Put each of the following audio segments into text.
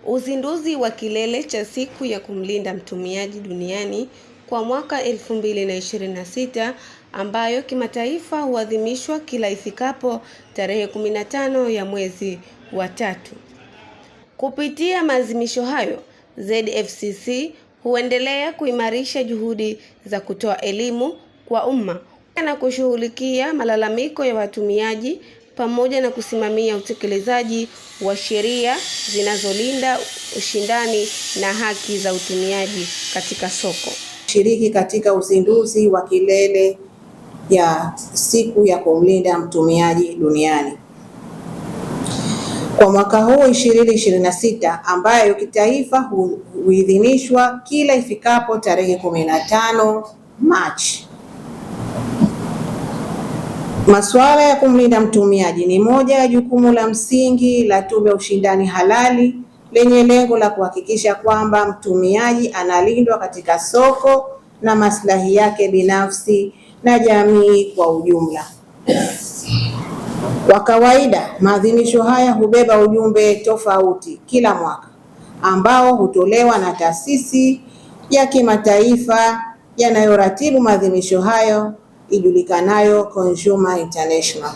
Uzinduzi wa kilele cha siku ya kumlinda mtumiaji duniani kwa mwaka 2026 ambayo kimataifa huadhimishwa kila ifikapo tarehe 15 ya mwezi wa 3. Kupitia maadhimisho hayo, ZFCC huendelea kuimarisha juhudi za kutoa elimu kwa umma na kushughulikia malalamiko ya watumiaji pamoja na kusimamia utekelezaji wa sheria zinazolinda ushindani na haki za utumiaji katika soko. Shiriki katika uzinduzi wa kilele ya siku ya kumlinda mtumiaji duniani kwa mwaka huu 2026 ambayo kitaifa huidhinishwa kila ifikapo tarehe 15 Machi. Masuala ya kumlinda mtumiaji ni moja ya jukumu la msingi la Tume ya Ushindani Halali lenye lengo la kuhakikisha kwamba mtumiaji analindwa katika soko na maslahi yake binafsi na jamii kwa ujumla. Kwa kawaida, maadhimisho haya hubeba ujumbe tofauti kila mwaka ambao hutolewa na taasisi ya kimataifa yanayoratibu maadhimisho hayo ijulikanayo Consumer International.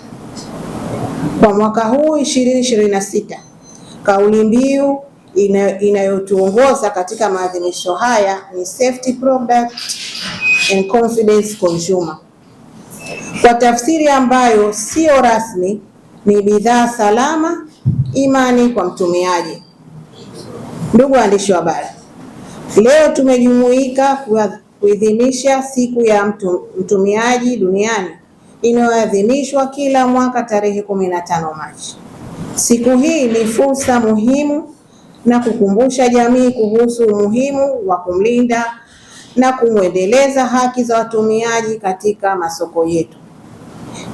Kwa mwaka huu 2026, kauli mbiu inayotuongoza katika maadhimisho haya ni Safety Product and Confidence Consumer. Kwa tafsiri ambayo sio rasmi ni bidhaa salama, imani kwa mtumiaji. Ndugu waandishi wa habari, leo tumejumuika kuidhinisha siku ya mtumiaji duniani inayoadhimishwa kila mwaka tarehe 15 Machi. Siku hii ni fursa muhimu na kukumbusha jamii kuhusu umuhimu wa kumlinda na kuendeleza haki za watumiaji katika masoko yetu.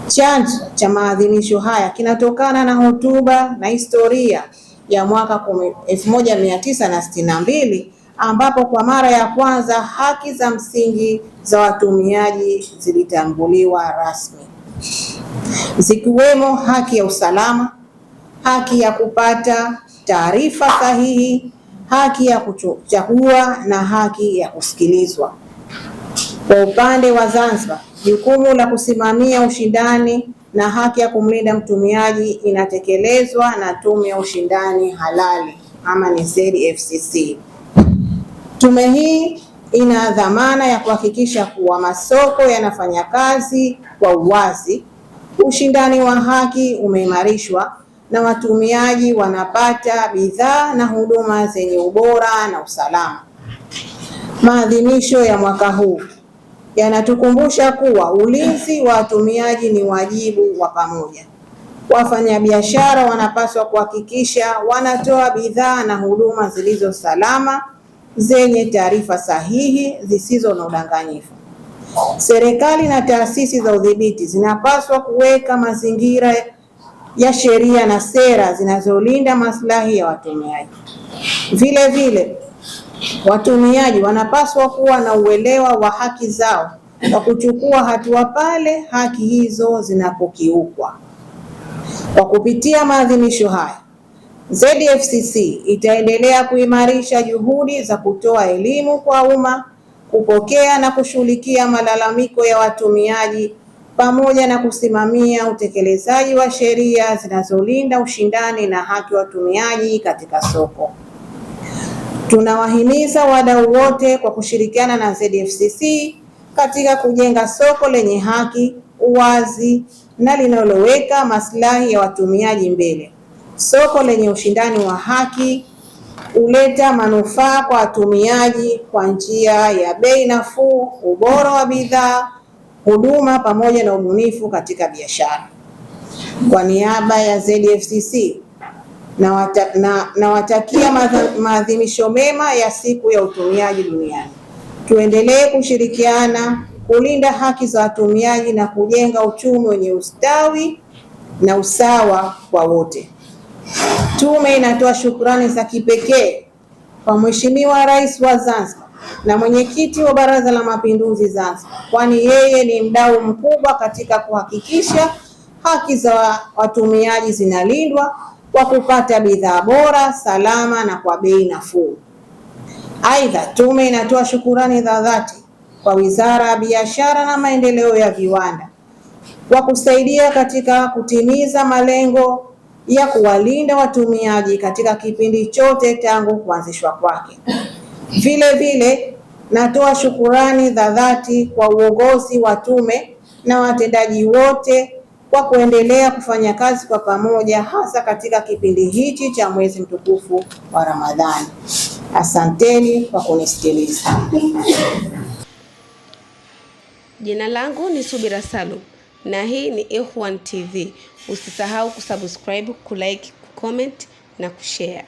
Chanzo cha maadhimisho haya kinatokana na hotuba na historia ya mwaka 1962 ambapo kwa mara ya kwanza haki za msingi za watumiaji zilitambuliwa rasmi, zikiwemo haki ya usalama, haki ya kupata taarifa sahihi, haki ya kuchagua na haki ya kusikilizwa. Kwa upande wa Zanzibar, jukumu la kusimamia ushindani na haki ya kumlinda mtumiaji inatekelezwa na Tume ya Ushindani Halali ama ni ZFCC. Tume hii ina dhamana ya kuhakikisha kuwa masoko yanafanya kazi kwa uwazi, ushindani wa haki umeimarishwa na watumiaji wanapata bidhaa na huduma zenye ubora na usalama. Maadhimisho ya mwaka huu yanatukumbusha kuwa ulinzi wa watumiaji ni wajibu wa pamoja. Wafanyabiashara wanapaswa kuhakikisha wanatoa bidhaa na huduma zilizo salama, zenye taarifa sahihi, zisizo na udanganyifu. Serikali na taasisi za udhibiti zinapaswa kuweka mazingira ya sheria na sera zinazolinda maslahi ya watumiaji. Vile vile, watumiaji wanapaswa kuwa na uelewa wa haki zao na kuchukua hatua pale haki hizo zinapokiukwa. Kwa kupitia maadhimisho haya, ZFCC itaendelea kuimarisha juhudi za kutoa elimu kwa umma, kupokea na kushughulikia malalamiko ya watumiaji pamoja na kusimamia utekelezaji wa sheria zinazolinda ushindani na haki wa watumiaji katika soko. Tunawahimiza wadau wote kwa kushirikiana na ZFCC katika kujenga soko lenye haki, uwazi na linaloweka maslahi ya watumiaji mbele. Soko lenye ushindani wa haki huleta manufaa kwa watumiaji kwa njia ya bei nafuu, ubora wa bidhaa, huduma pamoja na ubunifu katika biashara. Kwa niaba ya ZFCC nawatakia maadhimisho mema ya siku ya utumiaji duniani. Tuendelee kushirikiana kulinda haki za watumiaji na kujenga uchumi wenye ustawi na usawa kwa wote. Tume inatoa shukrani za kipekee kwa Mheshimiwa Rais wa Zanzibar na Mwenyekiti wa Baraza la Mapinduzi Zanzibar, kwani yeye ni mdau mkubwa katika kuhakikisha haki za watumiaji zinalindwa kwa kupata bidhaa bora, salama na kwa bei nafuu. Aidha, tume inatoa shukurani za dhati kwa Wizara ya Biashara na Maendeleo ya Viwanda kwa kusaidia katika kutimiza malengo ya kuwalinda watumiaji katika kipindi chote tangu kuanzishwa kwake. Vile vile, natoa shukurani za dhati kwa uongozi wa tume na watendaji wote kwa kuendelea kufanya kazi kwa pamoja, hasa katika kipindi hichi cha mwezi mtukufu wa Ramadhani. Asanteni kwa kunisikiliza. Jina langu ni Subira Salum na hii ni Ikhwan TV. Usisahau kusubscribe, kulike, kucomment na kushare.